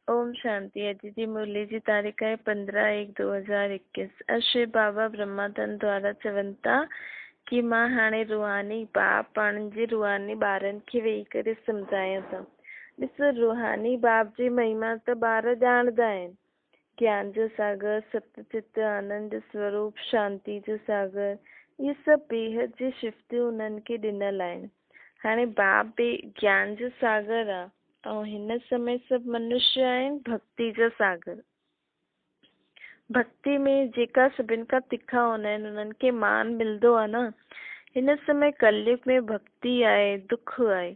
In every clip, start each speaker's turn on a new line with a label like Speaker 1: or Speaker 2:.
Speaker 1: ओम शांति। अजी जी मुरली जी तारीख़ है 15/1/2021। श्री बाबा ब्रह्मानंद द्वारा चवंता कि मां हाणे रूहानी बाप पाण जे रूहानी ॿारनि खे वेही करे सम्झायां था। ॾिसो, रूहानी बाप जी महिमा त ॿार ॼाणदा आहिनि। ज्ञान जो सागर, सतचित, आनंद स्वरूप, शांति जो सागर, इहे सभु बेहद जी शिफ्टियूं उन्हनि खे ॾिनल आहिनि। हाणे बाप बि ज्ञान जो सागर आहे ऐं हिन समय सभु मनुष्य आहिनि भक्ति जो सागर। भक्ति में जेका सभिनि खां तिखा हूंदा आहिनि उन्हनि खे मान मिलंदो आहे न। हिन समय कलयुग में भक्ति आहे, दुख आहे।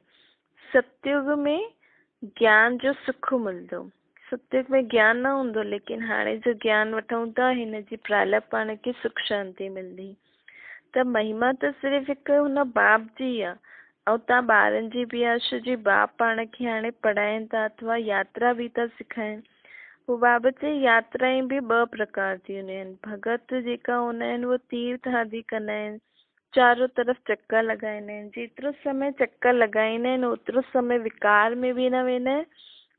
Speaker 1: सतयुग में ज्ञान जो सुख मिलंदो। सतयुग में ज्ञान न हूंदो, लेकिन हाणे जो ज्ञान वठूं था हिन जी प्रालप पाण खे सुख शांति मिलंदी। त महिमा त सिर्फ़ु हिकु हुन बाप जी आहे ऐं तव्हां ॿारनि जी बि आहे। जी बाप पाण खे हाणे पढ़ाइनि था अथवा यात्रा बि था सेखारिनि। पोइ बाबा चई यात्राएं बि 2 प्रकार जी हूंदियूं आहिनि। भगत जेका हूंदा आहिनि उहे तीर्थ आदि कंदा आहिनि, चारों तरफ़ चक्कर लॻाईंदा आहिनि। जेतिरो समय चक्कर लॻाईंदा आहिनि ओतिरो समय विकार में बि न वेंदा आहिनि।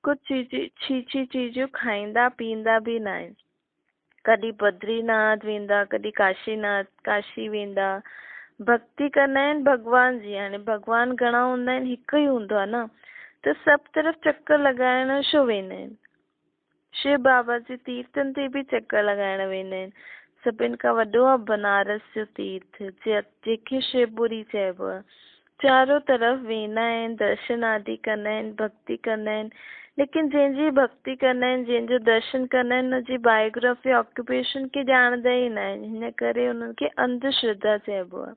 Speaker 1: कुझु छीछी चीजूं खाईंदा पीअंदा बि न आहिनि। कॾहिं बद्रीनाथ वेंदा, कॾहिं काशी वेंदा। भक्ति कंदा आहिनि भॻवान जी। हाणे भॻवान घणा हूंदा आहिनि, हिकु ई हूंदो आहे न। त सभु तरफ़ चक्कर लॻाइण छो वेंदा आहिनि? शिव बाबा जी तीर्थनि ते बि चक्कर लॻाइण वेंदा आहिनि। सभिनि खां वॾो आहे बनारस जो तीर्थ, जंहिंखे शिवपुरी चइबो आहे। चारों तरफ़ वेंदा आहिनि, दर्शन आदि कंदा आहिनि, भक्ति कंदा आहिनि। लेकिन जंहिंजी भक्ति कंदा आहिनि, जंहिंजो दर्शन कंदा आहिनि, हुनजी बायोग्राफी ऑक्यूपेशन खे ॼाणंदा ई न आहिनि। हिन करे हुननि खे अंधश्रद्धा चइबो आहे।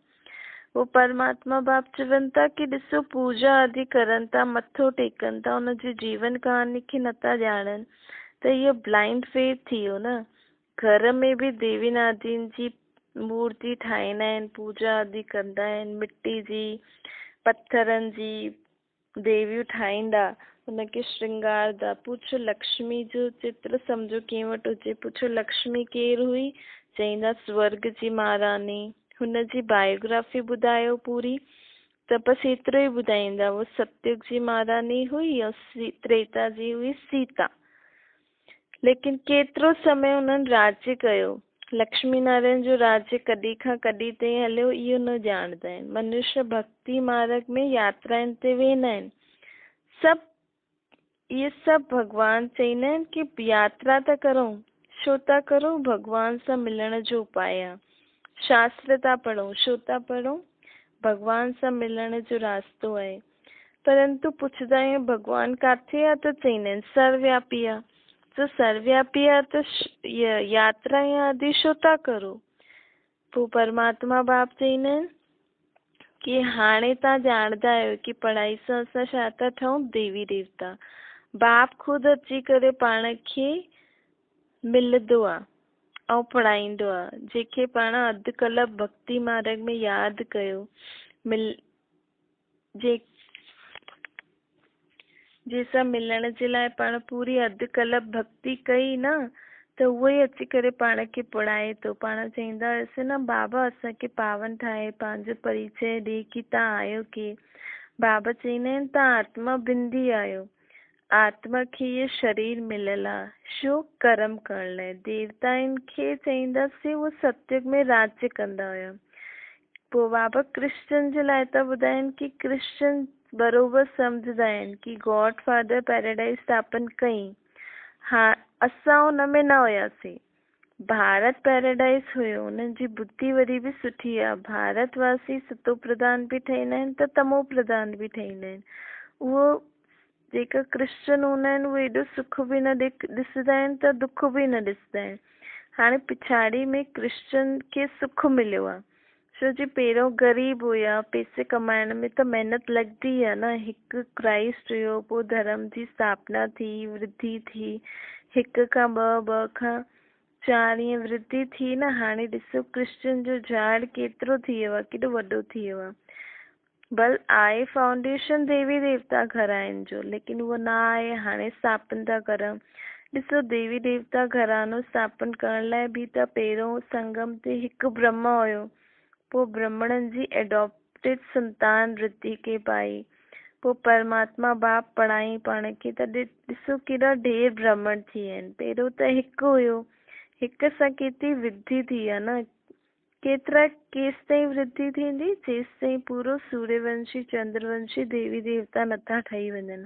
Speaker 1: वो परमात्मा बाप चवनि था कि ॾिसो, पूजा आदि करनि था, मथो टेकनि था, हुनजी जीवन कहानी खे नथा ॼाणनि। त इहो ब्लाइंड फेथ थी वियो न। घर में बि देवी आदिनि जी मूर्ति ठाहींदा आहिनि, पूजा आदि कंदा आहिनि, मिट्टी जी पत्थरनि जी देवियूं ठाहींदा, हुनखे श्रृंगारदा। पुछो लक्ष्मी जो चित्र सम्झो कंहिं वटि हुजे, पुछो लक्ष्मी केरु हुई, चईंदा स्वर्ग जी महारानी। हुनजी बायोग्राफी ॿुधायो पूरी, त बसि एतिरो ई ॿुधाईंदा। वो सतयुग जी महारानी हुई ऐं त्रेता जी हुई सीता। लेकिन केतिरो समय उन्हनि राज्य कयो, लक्ष्मी नारायण जो राज्य कॾहिं खां कॾहिं ताईं हलियो, इहो न ॼाणदा आहिनि। मनुष्य भक्ति मार्ग में यात्राउनि ते वेंदा आहिनि। इहे सभु भॻवान चईंदा आहिनि कि यात्रा था करो। छो था करो? भॻवान सां मिलण जो उपाय आहे। शास्त्र था पढ़ो। छो था पढ़ो? भॻवान सां मिलण जो रास्तो आहे। परंतु पुछंदा आहियूं भॻवान किथे आहे? त चईंदा आहिनि सर्वव्यापी आहे। तो सर्वव्यापी आहे त यात्रा आदि छो था करो? पोइ परमात्मा बाप चईंदा आहिनि कि हाणे तव्हां ॼाणदा आहियो कि पढ़ाई सां असां छा था ठहूं? देवी देवता। बाप खुदि अची करे पाण खे मिलंदो आहे ऐं पढ़ाईंदो आहे। जंहिंखे पाण अधु कलाक भक्ति मार्ग में यादि कयो, जंहिंसां मिलण जे लाइ पाण पूरी अधु कलाक भक्ति कई न, त उहो ई अची करे पाण खे पढ़ाए थो। पाण चईंदा हुआसीं न, बाबा असांखे पावन ठाहे, पंहिंजो परिचय ॾे कि तव्हां आहियो केरु। बाबा चईंदा आहिनि तव्हां आत्मा बिंदी आहियो। आत्मा खे इहो शरीर मिलियल आहे छो? कर्म करण लाइ। देवताउनि खे चईंदासीं उहो सतयुग में राज्य कंदा हुया। पोइ बाबा क्रिश्चन जे लाइ था ॿुधाइनि कि क्रिश्चन बरोबर सम्झंदा आहिनि कि गॉड फादर पैराडाइज स्थापन कई। हा, असां हुन में न हुयासीं। भारत पैराडाइज हुयो। उन्हनि जी बुद्धि वरी बि सुठी आहे। भारतवासी सतो प्रधान बि ठहींदा आहिनि त तमो प्रधान बि ठहींदा आहिनि। उहो जेका क्रिश्चन हूंदा आहिनि उहे एॾो सुख बि न ॾिसंदा आहिनि त दुख बि न ॾिसंदा आहिनि। हाणे पिछाड़ी में क्रिश्चन खे सुख मिलियो आहे छो जी पहिरियों ग़रीब हुया। पैसे कमाइण में त महिनत लॻंदी आहे न। हिकु क्राइस्ट हुयो, पोइ धर्म जी स्थापना थी, वृद्धि थी, 1 खां 2, 2 खां 4 ईअं वृद्धि थी न। हाणे ॾिसो क्रिश्चन जो झाड़ केतिरो थी वियो आहे, केॾो वॾो थी वियो आहे। बल आहे फाउंडेशन देवी देवता घराइनि जो, लेकिन उहो न आहे। हाणे स्थापन था करनि। ॾिसो, देवी देवता घरानो स्थापन करण लाइ बि त पहिरियों संगम ते हिकु ब्रह्मा हुयो। पोइ ब्राह्मणनि जी एडॉप्टेड संतान वृद्धि के पाई। पोइ परमात्मा बाप पढ़ाई पाण खे त ॾिसो केॾा ढेर ब्राह्मण थी विया आहिनि। पहिरियों त हिकु हुयो, हिक सां केतिरी वृद्धि थी आहे न। केतिरा केस ताईं वृद्धि थींदी जेसि ताईं पूरो सूर्यवंशी चंद्रवंशी देवी देवता नथा ठही वञनि।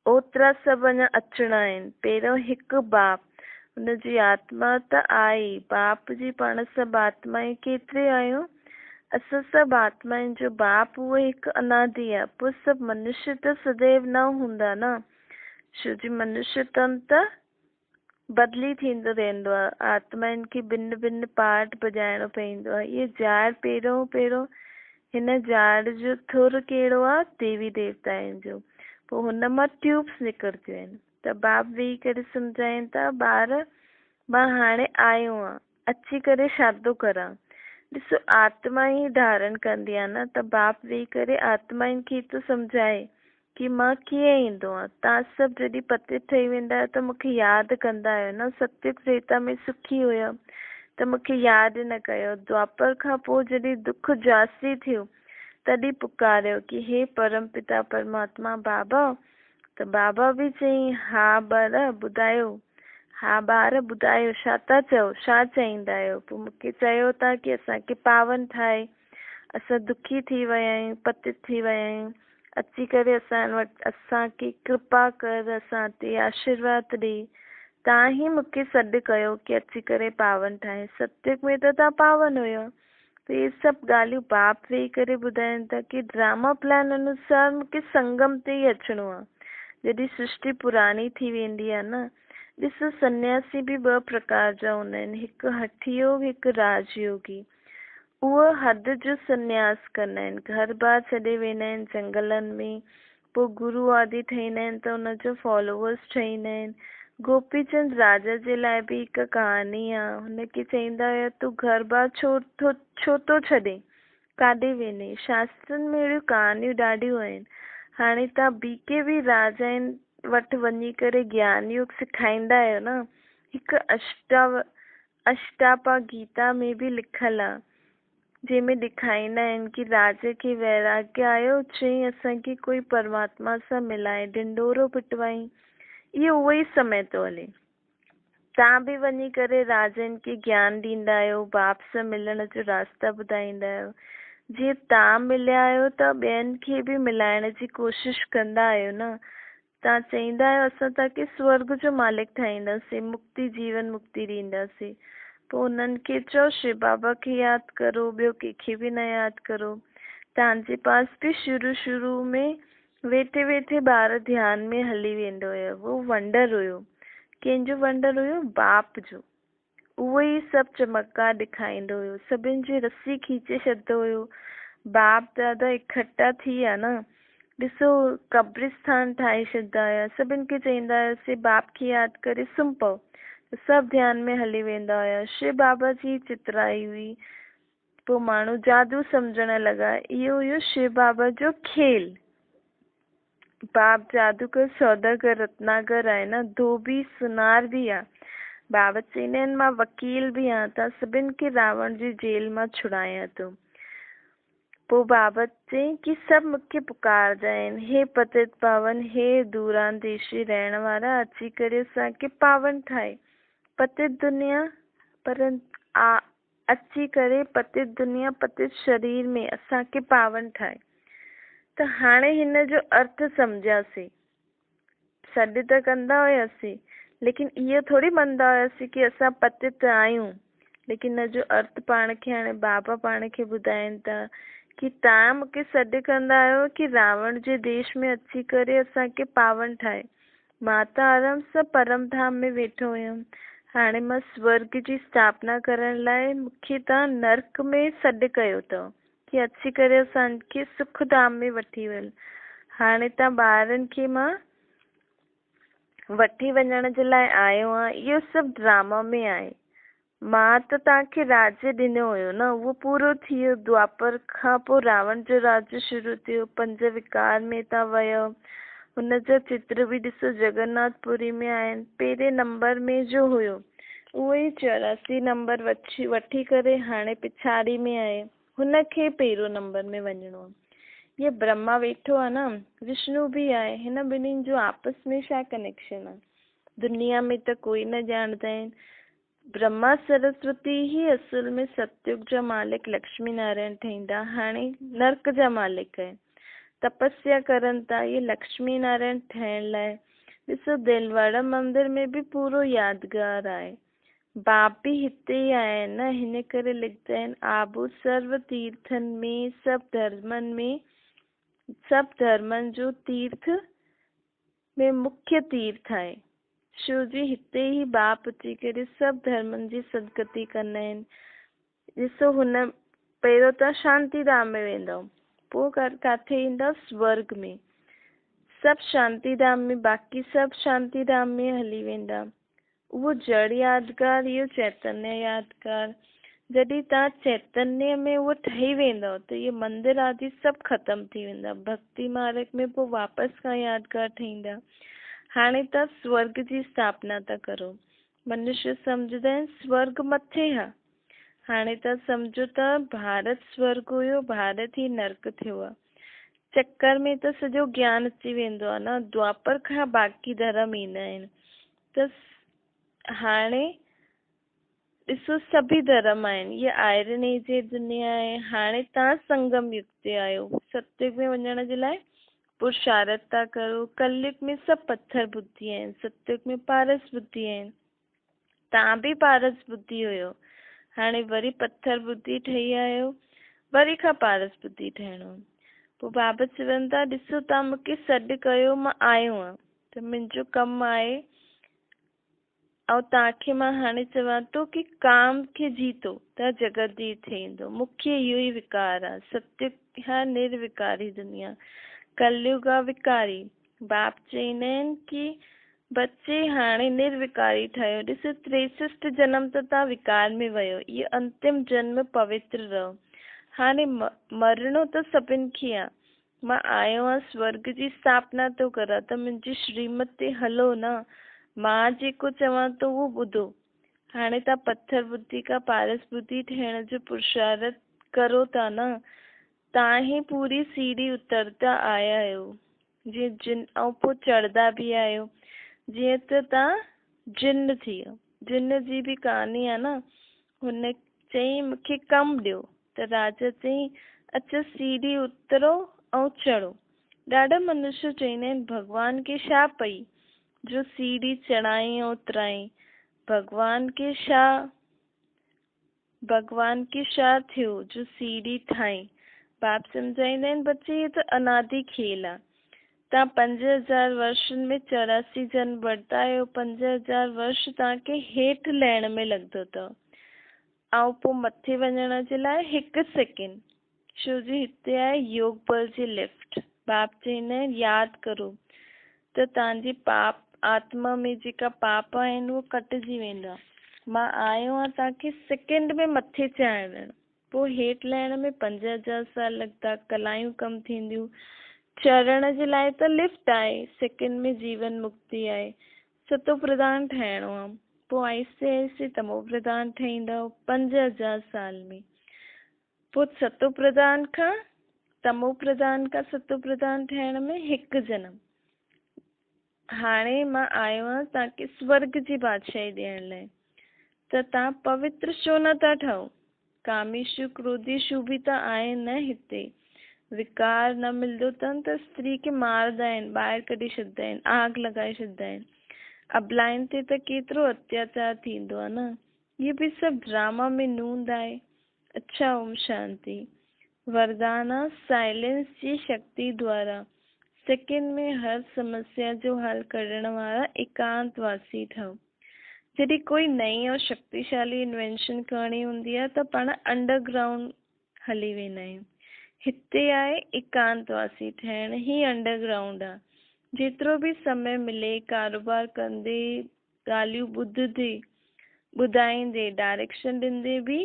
Speaker 1: ओतिरा सभु अञा अचणा आहिनि। पहिरियों हिकु बाप, हुनजी आत्मा त आई, बाप जी पाण सभु आत्माएं केतिरे आहियूं, असां सभु आत्माउनि जो बाप उहो हिकु अनादि आहे। पोइ सभु मनुष्य त सदैव न हूंदा न, छो जी मनुष्य तन त बदली थींदो रहंदो आहे। आत्माउनि खे भिन्न भिन्न पार्ट बजाइणो पवंदो आहे। इहे जार पहिरियों हिन जार जो थुर कहिड़ो आहे, देवी देवताउनि जो। पोइ हुन मां ट्यूब्स निकिरंदियूं आहिनि त बाप वेही करे सम्झाइनि था, ॿार मां हाणे आयो आहियां, अची करे शादो करां। ॾिसो आत्मा ई धारण कंदी आहे न, त बाप वेही करे आत्माउनि खे थो सम्झाए कि मां कीअं ईंदो आहियां। तव्हां सभु जॾहिं पतित ठही वेंदा आहियो त मूंखे यादि कंदा आहियो न। सत्युग त्रेता में सुखी हुयो त मूंखे यादि न कयो। द्वापर खां पोइ जॾहिं दुख जास्ती थियो तॾहिं पुकारियो कि हे परम पिता परमात्मा बाबा। त बाबा बि चई हा ॿार ॿुधायो, हा ॿार ॿुधायो छा था चओ, छा चाहींदा आहियो। पोइ मूंखे चयो था कि असांखे पावन ठाहे, असां दुखी थी विया आहियूं, पतित थी विया आहियूं, अची करे असां वटि असांखे कृपा कर, असां ते आशीर्वाद ॾे। तव्हां ई मूंखे सॾु कयो कि अची करे पावन ठाहे। सत्युग में त तव्हां पावन हुयो। त इहे सभु ॻाल्हियूं बाप वेही करे ॿुधाइनि था कि ड्रामा प्लान अनुसार मूंखे संगम ते ई अचिणो आहे। जॾहिं सृष्टि पुराणी थी वेंदी आहे न, ॾिसो सन्यासी बि ॿ प्रकार जा हूंदा आहिनि, हिकु हठी योग, हिकु राजयोगी। उहे हद जो सन्यास कंदा आहिनि, घर बार छॾे वेंदा आहिनि जंगलनि में। पोइ गुरू आदि ठहींदा आहिनि त हुनजो फॉलोवर्स ठहींदा आहिनि। गोपीचंद राजा जे लाइ बि हिकु कहानी आहे। हुनखे चईंदा हुया तूं घर बार छो थो छॾे, काॾे वेंदे। शास्त्रनि में अहिड़ियूं कहानियूं ॾाढियूं आहिनि। हाणे तव्हां ॿी बि राजाउनि वटि वञी करे ज्ञान योग सेखारींदा आहियो न। हिकु अष्टापा गीता में बि लिखियलु आहे, जंहिंमें ॾेखारींदा आहिनि कि राजा खे वैराग्य आयो, चई असांखे कोई परमात्मा सां मिलाए, ढिंडोरो पिटवाई। इहो उहो ई समय थो हले। तव्हां बि वञी करे राजनि खे ज्ञान ॾींदा आहियो, बाप सां मिलण जो रास्ता ॿुधाईंदा आहियो। जीअं तव्हां मिलिया आहियो त ॿियनि खे बि मिलाइण जी कोशिश कंदा आहियो न। तव्हां चईंदा आहियो असां तव्हांखे स्वर्ग जो मालिक ठाहींदासीं, मुक्ति जीवन मुक्ति ॾींदासीं। पोइ उन्हनि खे चओ शिव बाबा खे यादि करो, ॿियो कंहिंखे बि न यादि करो। तव्हांजे पास बि शुरू में वेठे वेठे ॿार ध्यान में हली वेंदो हुयो। उहो वंडर हुयो। कंहिंजो वंडर हुयो? बाप जो। उहो ई सभु चमत्कार ॾेखारींदो हुयो, सभिनि जी रस्सी खींचे छॾंदो हुयो। बाप दादा इकट्ठा थी विया न। ॾिसो कब्रिस्तान ठाहे छॾंदा हुया, सभिनि खे चईंदा हुयासीं बाप खे यादि करे सुम्ही पओ, सभु ध्यान में हली वेंदा हुया। शिव बाबा जी चित्राई हुई। पोइ माण्हू जादू सम्झण लॻा, इहो हुयो शिव बाबा जो खेल। बाप जादूगर सौदागर रत्नागर आहे न, धोबी सुनार बि आहे। बाबा चईंदा आहिनि मां वकील बि आहियां, त सभिनि खे रावण जी जेल मां छुड़ायां थो। पोइ बाबा चई कि सभु मूंखे पुकारदा आहिनि, हे पतित पावन, हे दूरान देशी रहण वारा, अची करे असांखे पावन ठाहे। पतित दुनिया पर अची करे पतित दुनिया पतित शरीर में असांखे पावन ठाहे। त हाणे हिन जो अर्थ सम्झियासीं। सॾु त कंदा हुयासीं, लेकिन इहो थोरी मञंदा हुयासीं कि असां पतित आहियूं। लेकिन हिन जो अर्थ पाण खे हाणे बाबा पाण खे ॿुधाइनि था कि तव्हां मूंखे सॾु कंदा आहियो कि रावण जे देश में अची करे असांखे पावन ठाहे। मां त आराम सां परम धाम में वेठो हुयमि। हाणे मां स्वर्ग जी स्थापना करण लाइ मूंखे तव्हां नर्क में सॾु कयो अथव कि अची करे असांखे सुख धाम में वठी वञ। हाणे तव्हां ॿारनि खे मां वठी वञण जे लाइ आयो आहियां। इहो सभु ड्रामा में आहे। मां त तव्हांखे राज्य ॾिनो हुयो न, उहो पूरो थी वियो। द्वापर खां पोइ रावण जो राज्य शुरू थियो। 5 विकार में तव्हां वियो। हुनजा चित्र बि ॾिसो जगन्नाथपुरी में आहिनि। पहिरें नंबर में जो हुयो उहो ई 84 नंबर वठी करे हाणे पिछाड़ी में आहे। हुनखे पहिरियों नंबर में वञिणो आहे। ये ब्रह्मा वेठो आहे न, विष्णु भी आहे, हिन ॿिन्हिनि जो आपस में छा कनेक्शन आहे? दुनिया में त कोई न ॼाणदा आहिनि। ब्रह्मा सरस्वती ही असल में सतयुग जा मालिक लक्ष्मी नारायण ठहींदा, हाणे नर्क जा मालिक आहिनि। तपस्या करनि था ये लक्ष्मी नारायण ठहिण लाइ। ॾिसो दिलवाड़ा मंदिर में भी पूरो यादगार आहे। बाप भी हिते ई आहिनि न, हिन करे लिखदा आहिनि आबू सर्व तीर्थनि में, सब धर्मनि जो तीर्थ में मुख्य तीर्थ आहे। शिव जी हिते ई बाप अची करे सभु धर्मनि जी सदगति कंदा आहिनि। ॾिसो हुन पहिरियों त शांतिधाम में वेंदव, पोइ काथे ईंदव? स्वर्ग में। सभु शांतिधाम में, बाक़ी सभु शांतिधाम में हली वेंदा। उहो जड़ यादगार, इहो चैतन्य यादगार। जॾहिं तव्हां चैतन्य में उहो ठही वेंदव त इहे मंदिर आदि सभु ख़तमु थी वेंदा। भक्ति मार्ग में पोइ वापसि खां यादगार ठहींदा। हाणे तव्हां स्वर्ग जी स्थापना था करो। मनुष्य सम्झंदा आहिनि स्वर्ग मथे आहे। हाणे तव्हां सम्झो त भारत स्वर्ग हुयो, भारत ई नर्क थियो आहे। चक्कर में त सॼो ज्ञान अची वेंदो आहे न। द्वापर खां बाक़ी धर्म ईंदा आहिनि त हाणे ॾिसो सभी धर्म आहिनि। ये आयरन एज जी दुनिया आहे। हाणे तव्हां संगम युग ते आहियो। सतयुग में वञण जे लाइ पुरुषार्थ था करो। कलयुग में सभु पत्थर बुद्धि आहिनि, सतयुग में पारस बुद्धि आहिनि। तव्हां भी पारस बुद्धि हुयो, हाणे वरी पत्थर बुद्धि ठही आहियो, वरी खां पारस बुद्धि ठहिणो। पोइ बाबा चवनि था ॾिसो तव्हां मूंखे सॾु कयो, मां आयो आहियां त मुंहिंजो कमु आहे। ऐं तव्हांखे मां हाणे चवां थो की काम खे जीतो त जगतदीप थींदो। मूंखे इहो ई विकार आहे। सत्युग आहे निर्विकारी दुनिया, कलयुग आहे विकारी। बाप चवंदा आहिनि की बच्चे हाणे निर्विकारी ठहियो। ॾिसो 63 जन्म त तव्हां विकार में वियो, इहो अंतिम जन्म पवित्र रहो। हाणे मरणो त सभिनि खे आहे। मां आयो आहियां स्वर्ग जी स्थापना थो करां त मुंहिंजी श्रीमत ते हलो न। मां जेको चवां थो उहो ॿुधो। हाणे तव्हां पत्थर बुद्धि खां पारस बुद्धि ठहिण जो पुरुषार्थ करो था न। तव्हां ही पूरी सीढ़ी उतरता आया आहियो, जीअं जिन, ऐं पोइ चढ़ंदा बि आहियो। जीअं त तव्हां जिन थी वियो। जिन जी बि कहानी आहे न। हुन चई मूंखे कमु ॾियो त राजा चई अच्छा सीढ़ी उतरो ऐं चढ़ो। ॾाढा मनुष्य चवंदा आहिनि भॻवान खे छा पई जो सीढ़ी चढ़ाई ऐं उतराई। भगवान खे छा थियो जो सीढ़ी ठाही। बाप सम्झाईंदा आहिनि बच्चे ये त अनादि खेल आहे। तव्हां 5000 वर्षनि में 84 जन्म वठंदा आहियो। 5000 वर्ष तव्हांखे हेठि लहण में लॻंदो अथव, ऐं पोइ मथे वञण जे लाइ 1 सेकेंड। शिव जी हिते आहे योग बल जी लिफ्ट। बाप चवंदा आहिनि यादि करो त तव्हांजी पाप आत्मा में जेका पाप आहिनि उहो कटिजी वेंदा। मां आयो आहियां तव्हांखे सेकेंड में मथे चाढ़ण। पोइ हेठि लहण में 5000 साल लॻंदा, कलायूं कम थींदियूं। चढ़ण जे लाइ त लिफ्ट आहे, सेकेंड में जीवन मुक्ति आहे। सतो प्रधान ठहिणो आहे। पोइ आहिस्ते आहिस्ते तमो प्रधान ठहींदव 5000 साल में। पोइ सतो प्रधान खां तमो प्रधान खां सतो प्रधान ठहिण में 1 जन्म। हाणे मां आयो आहियां तव्हांखे स्वर्ग जी बादशाही ॾियण लाइ त तव्हां पवित्र छो नथा ठहो। कामेशु क्रोधेशु बि त आहिनि न हिते। विकार न मिलंदो अथनि त स्त्री खे मारंदा आहिनि, ॿाहिरि कढी छॾींदा आहिनि, आग लॻाए छॾींदा आहिनि। अबलाइन ते त केतिरो अत्याचार थींदो आहे न। इहे बि सभु ड्रामा में नूंद आहे। अच्छा ओम शांति। वरदान साइलेंस जी शक्ति द्वारा सेकेंड में हर समस्या जो हल करण वारा एकांतवासी ठहो। जॾहिं कोई नई और शक्तिशाली इन्वेंशन करणी हूंदी आहे त पाण अंडरग्राउंड हली वेंदा आहियूं। हिते आहे एकांतवासी ठहिण ही अंडरग्राउंड आहे। जेतिरो बि समय मिले कारोबार कंदे, ॻाल्हियूं ॿुधंदे, ॿुधाईंदे, डायरेक्शन ॾींदे बि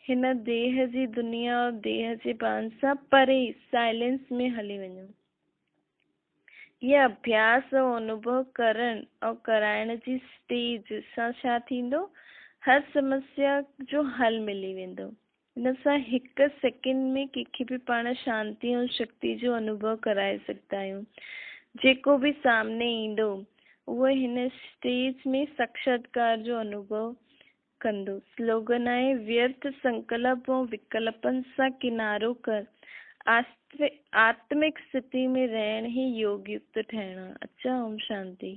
Speaker 1: हिन देह जी दुनिया और देह जे पान सां परे साइलेंस में हली वञो। ये अभ्यास और अनुभव करण और कराइण जी स्टेज सां छा थींदो, हर समस्या जो हल मिली वेंदो। हिन सां हिकु सेकेंड में कंहिंखे बि पाण शांती ऐं शक्ति जो अनुभव कराए सघंदा आहियूं। जेको बि सामने ईंदो उहो हिन स्टेज में साक्षात्कार जो अनुभव कंदो। स्लोगन आहे, व्यर्थ संकल्प ऐं विकल्पनि सां किनारो कर, आत्मिक स्थिति में रहण ही योग युक्त ठहणु। अच्छा, ओम शांति।